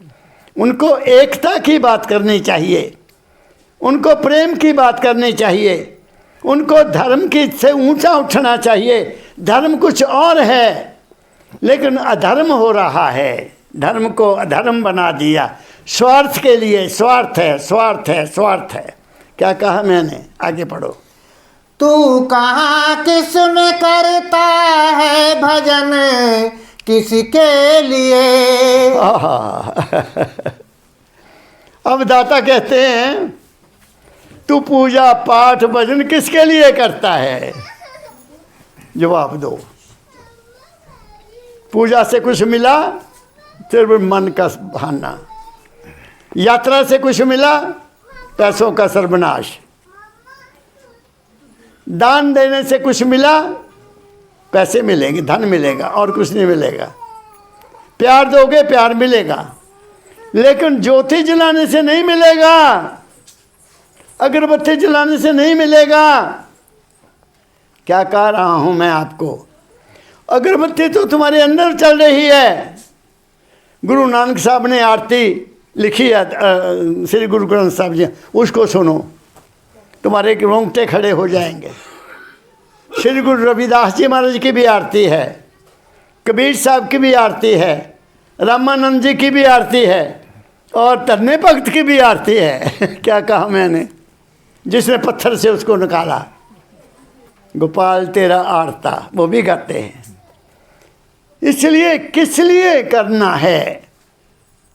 उनको एकता की बात करनी चाहिए, उनको प्रेम की बात करनी चाहिए, उनको धर्म की से ऊंचा उठना चाहिए। धर्म कुछ और है, लेकिन अधर्म हो रहा है, धर्म को अधर्म बना दिया स्वार्थ के लिए। स्वार्थ है, स्वार्थ है, स्वार्थ है। क्या कहा मैंने? आगे पढ़ो। तू कहाँ किस में करता है भजन, किसके लिए? अब दाता कहते हैं, तू पूजा पाठ भजन किसके लिए करता है? जवाब दो। पूजा से कुछ मिला? सिर्फ मन का बहाना। यात्रा से कुछ मिला? पैसों का सर्वनाश। दान देने से कुछ मिला? पैसे मिलेंगे, धन मिलेगा, और कुछ नहीं मिलेगा। प्यार दोगे प्यार मिलेगा, लेकिन ज्योति जलाने से नहीं मिलेगा, अगरबत्ती जलाने से नहीं मिलेगा। क्या कह रहा हूं मैं आपको? अगरबत्ती तो तुम्हारे अंदर चल रही है। गुरु नानक साहब ने आरती लिखी है, श्री गुरु ग्रंथ साहब जी, उसको सुनो, तुम्हारे रोंगटे खड़े हो जाएंगे। श्री गुरु रविदास जी महाराज की भी आरती है, कबीर साहब की भी आरती है, रामानंद जी की भी आरती है, और तरने भक्त की भी आरती है। क्या कहा मैंने? जिसने पत्थर से उसको निकाला, गोपाल तेरा आरता, वो भी गाते हैं। इसलिए किस लिए करना है?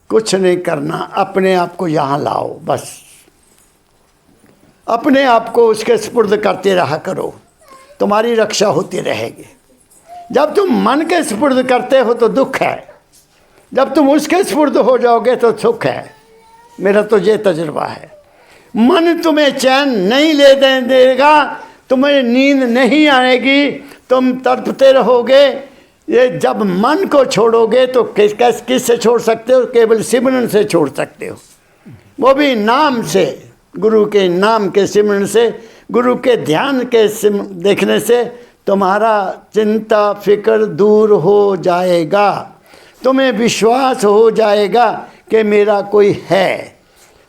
कुछ नहीं करना, अपने आप को यहाँ लाओ, बस अपने आप को उसके सुपुर्द करते रहा करो, तुम्हारी रक्षा होती रहेगी। जब तुम मन के सुपुर्द करते हो तो दुख है, जब तुम उसके सुपुर्द हो जाओगे तो सुख है। मेरा तो ये तजुर्बा है। मन तुम्हें चैन नहीं ले देगा, तुम्हें नींद नहीं आएगी, तुम तड़पते रहोगे। ये जब मन को छोड़ोगे तो किस से छोड़ सकते हो? केवल सिमरन से छोड़ सकते हो, वो भी नाम से, गुरु के नाम के सिमरन से गुरु के ध्यान के देखने से तुम्हारा चिंता फिक्र दूर हो जाएगा, तुम्हें विश्वास हो जाएगा कि मेरा कोई है,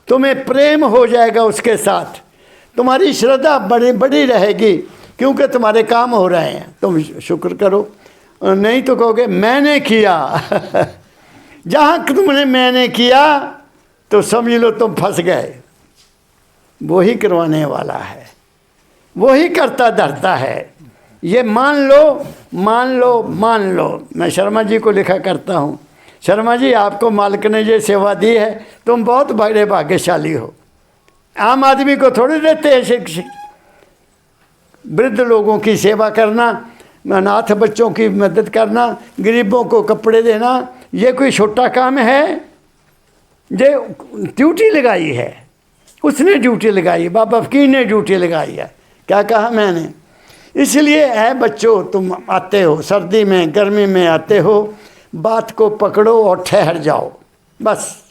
तुम्हें प्रेम हो जाएगा उसके साथ, तुम्हारी श्रद्धा बड़ी रहेगी क्योंकि तुम्हारे काम हो रहे हैं। तुम शुक्र करो, नहीं तो कहोगे मैंने किया। जहाँ तुमने मैंने किया तो समझ लो तुम फंस गए। वही करवाने वाला है, वही करता धरता है, ये मान लो मान लो मान लो। मैं शर्मा जी को लिखा करता हूँ, शर्मा जी आपको मालिक ने ये सेवा दी है, तुम बहुत बड़े भाग्यशाली हो। आम आदमी को थोड़ी देते हैं शिक्षक। वृद्ध लोगों की सेवा करना, अनाथ बच्चों की मदद करना, गरीबों को कपड़े देना, ये कोई छोटा काम है? ये ड्यूटी लगाई है, उसने ड्यूटी लगाई, बाबा फकीर ने ड्यूटी लगाई है। क्या कहा मैंने? इसलिए है बच्चों, तुम आते हो सर्दी में गर्मी में आते हो, बात को पकड़ो और ठहर जाओ। बस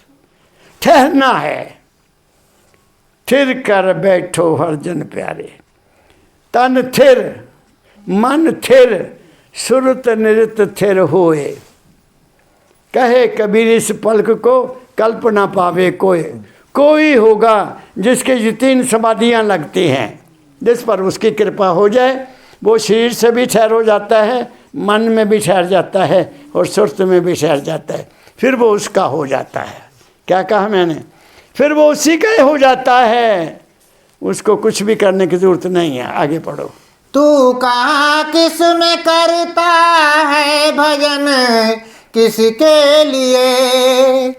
ठहरना है। थिर कर बैठो हर जन प्यारे, तन थिर मन थिर सुरत निरत थिर होए। कहे कबीर इस पलक को कल्पना पावे कोई। कोई होगा जिसके ये 3 समाधियाँ लगती हैं, जिस पर उसकी कृपा हो जाए, वो शरीर से भी ठहर हो जाता है, मन में भी ठहर जाता है और सुरत में भी ठहर जाता है। फिर वो उसका हो जाता है। क्या कहा मैंने? फिर वो उसी का हो जाता है, उसको कुछ भी करने की जरूरत नहीं है। आगे पढ़ो। तू कहाँ किस में करता है भजन, किसके लिए?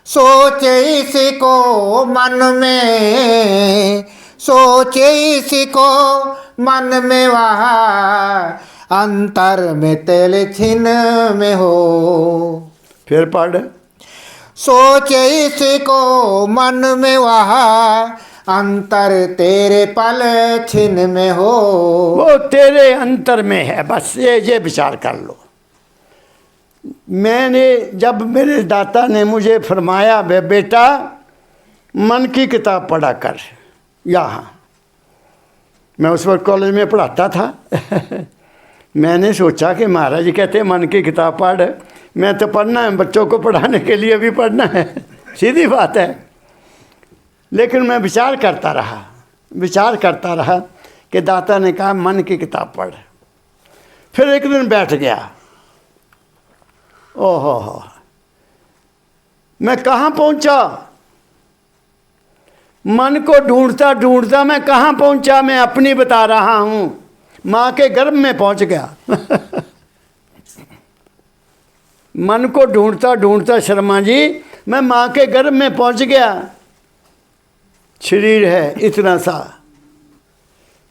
सोच इसको मन में, सोच इसको मन में, वहाँ अंतर में तेल छिन में हो। फिर पढ़। सोच इसको मन में, वहाँ अंतर तेरे पल छिन में हो। वो तेरे अंतर में है, बस ये विचार कर लो। मैंने जब मेरे दाता ने मुझे फरमाया बेटा मन की किताब पढ़ा कर, यहाँ मैं उस वक्त कॉलेज में पढ़ाता था। मैंने सोचा कि महाराज जी कहते हैं मन की किताब पढ़, मैं तो पढ़ना है, बच्चों को पढ़ाने के लिए भी पढ़ना है, सीधी बात है। लेकिन मैं विचार करता रहा कि दाता ने कहा मन की किताब पढ़। फिर एक दिन बैठ गया, ओहो मैं कहाँ पहुँचा, मन को ढूंढता ढूंढता मैं कहाँ पहुँचा, मैं अपनी बता रहा हूँ, माँ के गर्भ में पहुँच गया। मन को ढूंढता ढूंढता शर्मा जी मैं माँ के गर्भ में पहुँच गया। शरीर है इतना सा,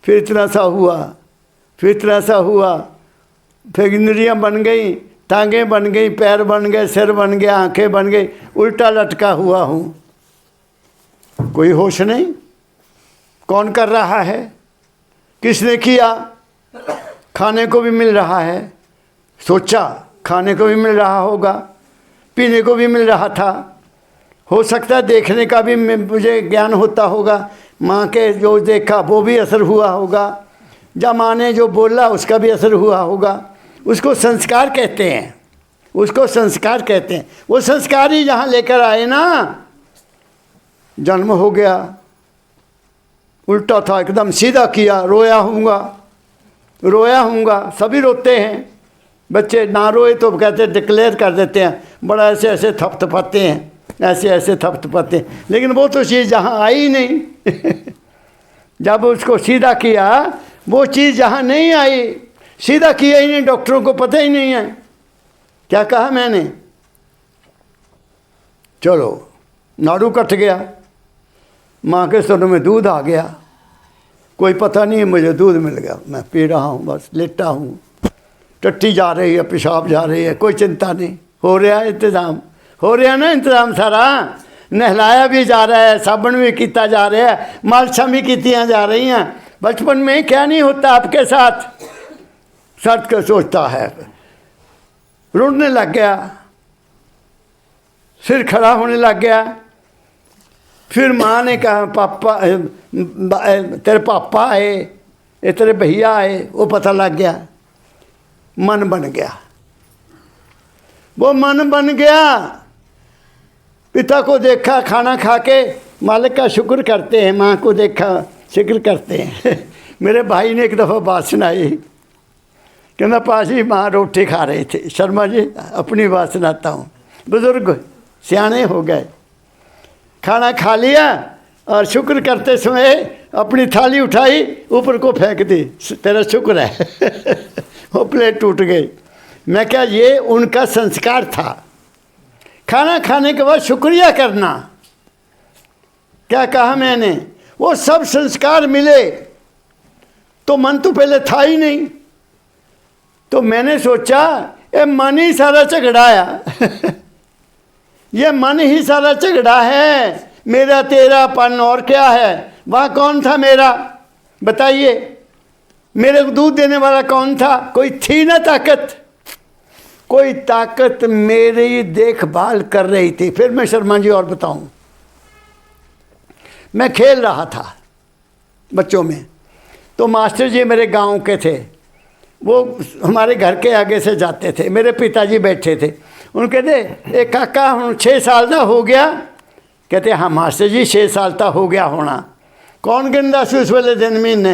फिर इतना सा हुआ, फिर इतना सा हुआ, फिर इंद्रियाँ बन गई, टांगें बन गई, पैर बन गए, सिर बन गया, आंखें बन गई, उल्टा लटका हुआ हूँ। कोई होश नहीं। कौन कर रहा है? किसने किया? खाने को भी मिल रहा है, सोचा खाने को भी मिल रहा होगा, पीने को भी मिल रहा था, हो सकता है देखने का भी मुझे ज्ञान होता होगा, माँ के जो देखा वो भी असर हुआ होगा, जब माँ ने जो बोला उसका भी असर हुआ होगा। उसको संस्कार कहते हैं, उसको संस्कार कहते हैं। वो संस्कार ही जहाँ लेकर आए ना, जन्म हो गया, उल्टा था एकदम, सीधा किया, रोया हूँगा। सभी रोते हैं, बच्चे ना रोए तो कहते डिक्लेयर कर देते हैं, बड़ा ऐसे ऐसे थपथपाते हैं, ऐसे ऐसे थपथपाते हैं। लेकिन वो तो चीज़ जहाँ आई ही नहीं। जब उसको सीधा किया, वो चीज़ जहाँ नहीं आई, सीधा किया ही नहीं, डॉक्टरों को पता ही नहीं है। क्या कहा मैंने? चलो नाड़ू कट गया, माँ के स्तनों में दूध आ गया, कोई पता नहीं है, मुझे दूध मिल गया, मैं पी रहा हूँ, बस लेटा हूँ। टट्टी जा रही है, पेशाब जा रही है, कोई चिंता नहीं, हो रहा है इंतज़ाम, हो रहा है ना इंतज़ाम सारा। नहलाया भी जा रहा है, साबुन भी किया जा रहा है, मालशा भी कीतियाँ जा रही हैं। बचपन में क्या नहीं होता आपके साथ? सट के सोचता है, रोने लग गया, सिर खड़ा होने लग गया, फिर माँ ने कहा पापा तेरे पापा आए, ये तेरे भैया आए, वो पता लग गया। मन बन गया, वो मन बन गया। पिता को देखा खाना खा के, मालिक का शुक्र करते हैं, माँ को देखा शुक्र करते हैं। मेरे भाई ने एक दफ़ा बात सुनाई, कहना पाजी माँ रोटी खा रहे थे। शर्मा जी अपनी बात सुनाता हूँ, बुज़ुर्ग सियाने हो गए, खाना खा लिया और शुक्र करते समय अपनी थाली उठाई, ऊपर को फेंक दी, तेरा शुक्र है। वो प्लेट टूट गई। मैं क्या, ये उनका संस्कार था, खाना खाने के बाद शुक्रिया करना। क्या कहा मैंने, वो सब संस्कार मिले तो मन तो पहले था ही नहीं। तो मैंने सोचा ये मन ही सारा झगड़ाया। ये मन ही सारा झगड़ा है, मेरा तेरा पन और क्या है। वहाँ कौन था मेरा, बताइए, मेरे को दूध देने वाला कौन था? कोई थी ना ताकत, कोई ताकत मेरी देखभाल कर रही थी। फिर मैं शर्मा जी और बताऊं, मैं खेल रहा था बच्चों में, तो मास्टर जी मेरे गांव के थे, वो हमारे घर के आगे से जाते थे, मेरे पिताजी बैठे थे। उनके कहते एक काका हम 6 साल का हो गया। कहते हाँ मास्टर जी 6 साल का हो गया होना। कौन गिनदा सी उस वेले दिन महीने,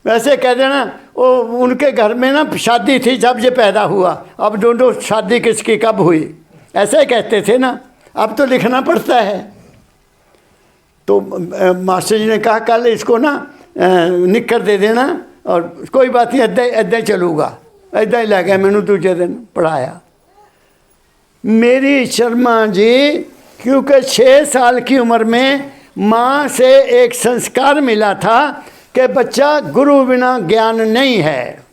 वैसे कह देना। वो उनके घर में ना शादी थी जब ये पैदा हुआ, अब ढूंढो शादी किसकी कब हुई, ऐसा ही कहते थे ना। अब तो लिखना पड़ता है। तो मास्टर जी ने कहा कल इसको ना निक्कर दे देना, और कोई बात नहीं ऐदा ही चलूगा। ऐदा ही लै गया, मैनू दूजे दिन पढ़ाया। मेरी शर्मा जी, क्योंकि 6 साल की उम्र में माँ से एक संस्कार मिला था कि बच्चा गुरु बिना ज्ञान नहीं है,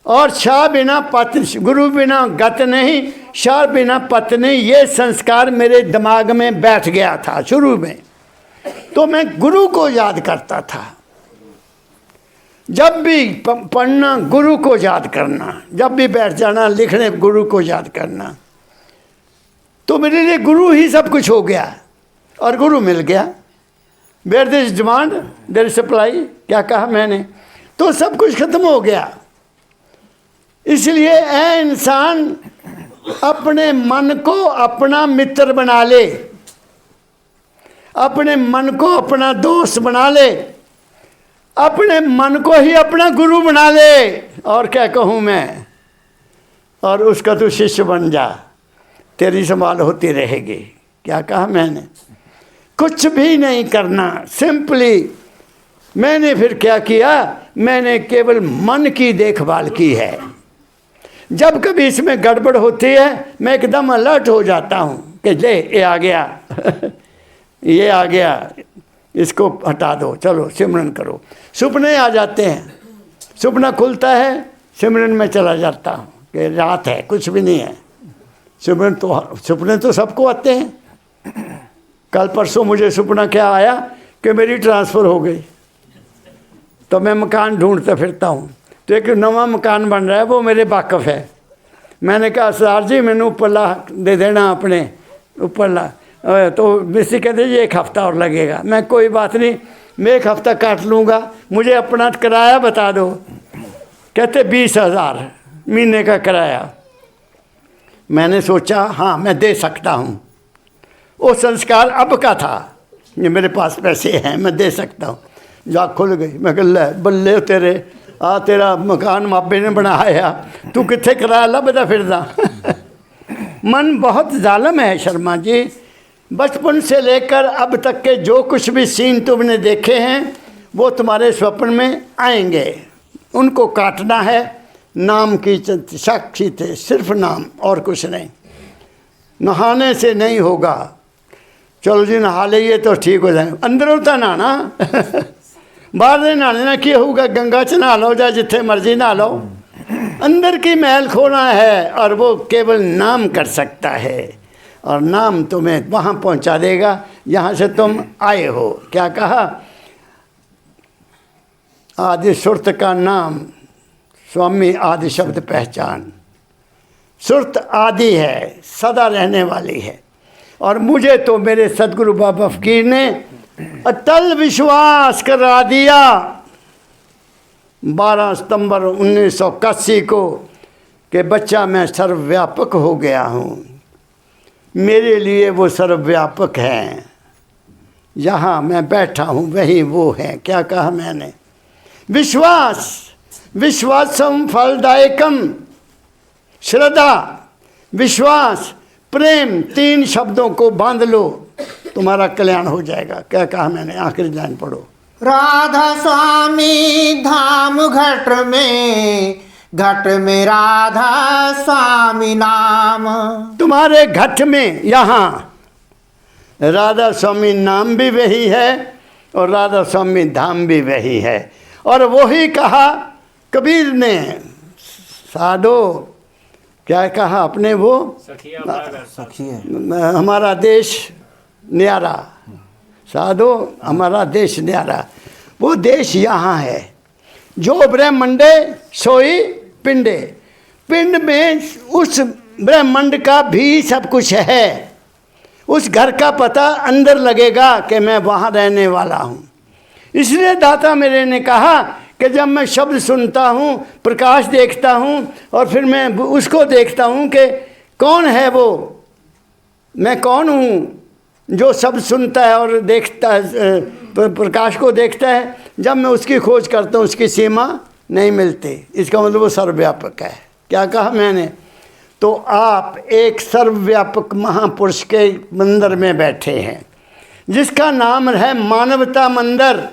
और शाह बिना पत, गुरु बिना गत नहीं, शाह बिना पत नहीं। ये संस्कार मेरे दिमाग में बैठ गया था शुरू में। तो मैं गुरु को याद करता था, जब भी पढ़ना गुरु को याद करना, जब भी बैठ जाना लिखने गुरु को याद करना। तो मेरे लिए गुरु ही सब कुछ हो गया, और गुरु मिल गया। Where there is demand there is supply, क्या कहा मैंने, तो सब कुछ खत्म हो गया। इसलिए ऐ इंसान अपने मन को अपना मित्र बना ले, अपने मन को अपना दोस्त बना ले, अपने मन को ही अपना गुरु बना ले। और क्या कहूँ मैं, और उसका तू शिष्य बन जा, तेरी संभाल होती रहेगी। क्या कहा मैंने, कुछ भी नहीं करना, सिंपली। मैंने फिर क्या किया, मैंने केवल मन की देखभाल की है। जब कभी इसमें गड़बड़ होती है मैं एकदम अलर्ट हो जाता हूँ कि ले ये आ गया। ये आ गया, इसको हटा दो, चलो सिमरन करो। सपने आ जाते हैं, सपना खुलता है, सिमरन में चला जाता हूँ कि रात है, कुछ भी नहीं है। सिमरन तो, सपने तो सबको आते हैं। कल परसों मुझे सपना क्या आया कि मेरी ट्रांसफ़र हो गई, तो मैं मकान ढूंढता फिरता हूँ। तो एक नवा मकान बन रहा है, वो मेरे वाकफ़ है। मैंने कहा सरदार जी मैंने उपरला दे देना, अपने उपरला। तो मिस्त्री कहते जी 1 हफ़्ता और लगेगा। मैं कोई बात नहीं, मैं 1 हफ़्ता काट लूँगा, मुझे अपना किराया बता दो। कहते 20,000 महीने का किराया। मैंने सोचा हाँ मैं दे सकता हूँ। वो संस्कार अब का था, ये मेरे पास पैसे हैं मैं दे सकता हूँ। जा खुल गई। मैं कह ले बल्ले तेरे, आ तेरा मकान मापे ने बनाया, तू कितने किराया लभदा फिरदा। मन बहुत जालिम है शर्मा जी। बचपन से लेकर अब तक के जो कुछ भी सीन तुमने देखे हैं वो तुम्हारे स्वप्न में आएंगे। उनको काटना है। नाम की साक्षी थे, सिर्फ नाम और कुछ नहीं। नहाने से नहीं होगा। चलो जी नहा लीए तो ठीक हो जाए, अंदरों तो नहाना। बाहर दे नहाने ना की होगा, गंगा च नहा लो या जिथे मर्जी नहा लो। अंदर की महल खोना है, और वो केवल नाम कर सकता है, और नाम तुम्हें वहाँ पहुँचा देगा जहाँ से तुम आए हो। क्या कहा, आदि सुरत का नाम स्वामी आदि शब्द पहचान। सुरत आदि है, सदा रहने वाली है, और मुझे तो मेरे सदगुरु बाबा फकीर ने अटल विश्वास करा दिया 12 सितंबर 1981 को कि बच्चा मैं सर्वव्यापक हो गया हूँ। मेरे लिए वो सर्वव्यापक है, यहाँ मैं बैठा हूँ वही वो है। क्या कहा मैंने? विश्वास, विश्वासम फलदायकम, श्रद्धा, विश्वास, प्रेम, 3 शब्दों को बांध लो, तुम्हारा कल्याण हो जाएगा। क्या कहा मैंने? आखिरी लाइन पढ़ो। राधा स्वामी धाम घट में राधा स्वामी नाम। तुम्हारे घट में, यहाँ राधा स्वामी नाम भी वही है और राधा स्वामी धाम भी वही है। और वही कहा कबीर ने, साधो, क्या कहा अपने वो, हमारा देश न्यारा, साधो हमारा देश न्यारा। वो देश यहाँ है। जो ब्रह्मंडे सोई पिंडे, पिंड में उस ब्रह्मंड का भी सब कुछ है। उस घर का पता अंदर लगेगा कि मैं वहाँ रहने वाला हूँ। इसलिए दाता मेरे ने कहा कि जब मैं शब्द सुनता हूँ, प्रकाश देखता हूँ और फिर मैं उसको देखता हूँ कि कौन है वो, मैं कौन हूँ जो शब्द सुनता है और देखता है, प्रकाश को देखता है। जब मैं उसकी खोज करता हूँ उसकी सीमा नहीं मिलती। इसका मतलब वो सर्वव्यापक है। क्या कहा मैंने? तो आप एक सर्वव्यापक महापुरुष के मंदिर में बैठे हैं जिसका नाम है मानवता मंदिर।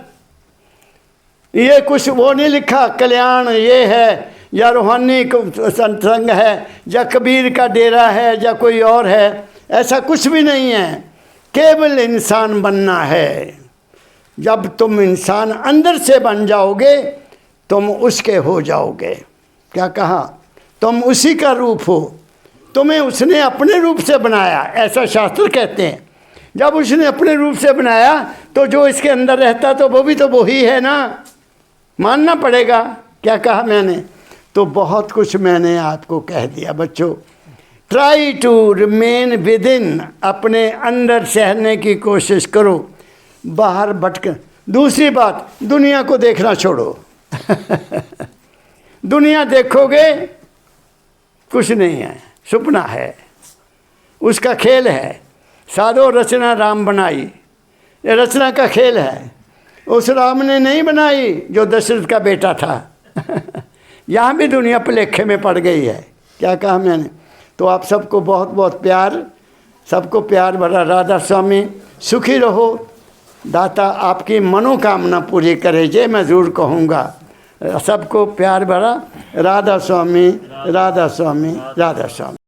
ये कुछ वो नहीं लिखा कल्याण ये है या रूहानी संग है या कबीर का डेरा है या कोई और है, ऐसा कुछ भी नहीं है। केवल इंसान बनना है। जब तुम इंसान अंदर से बन जाओगे तुम उसके हो जाओगे। क्या कहा? तुम उसी का रूप हो। तुम्हें उसने अपने रूप से बनाया, ऐसा शास्त्र कहते हैं। जब उसने अपने रूप से बनाया तो जो इसके अंदर रहता तो वो भी तो वही है ना, मानना पड़ेगा। क्या कहा मैंने? तो बहुत कुछ मैंने आपको कह दिया बच्चों। Try to remain within, अपने अंदर सहने की कोशिश करो, बाहर भटक। दूसरी बात, दुनिया को देखना छोड़ो। दुनिया देखोगे कुछ नहीं है, सपना है, उसका खेल है। साधो रचना राम बनाई, ये रचना का खेल है। उस राम ने नहीं बनाई जो दशरथ का बेटा था। यहाँ भी दुनिया भुलेखे में पड़ गई है। क्या कहा मैंने? तो आप सबको बहुत बहुत प्यार, सबको प्यार भरा राधा स्वामी। सुखी रहो, दाता आपकी मनोकामना पूरी करे, ये मैं ज़रूर कहूँगा। सबको प्यार भरा राधा स्वामी, राधा स्वामी, राधा स्वामी।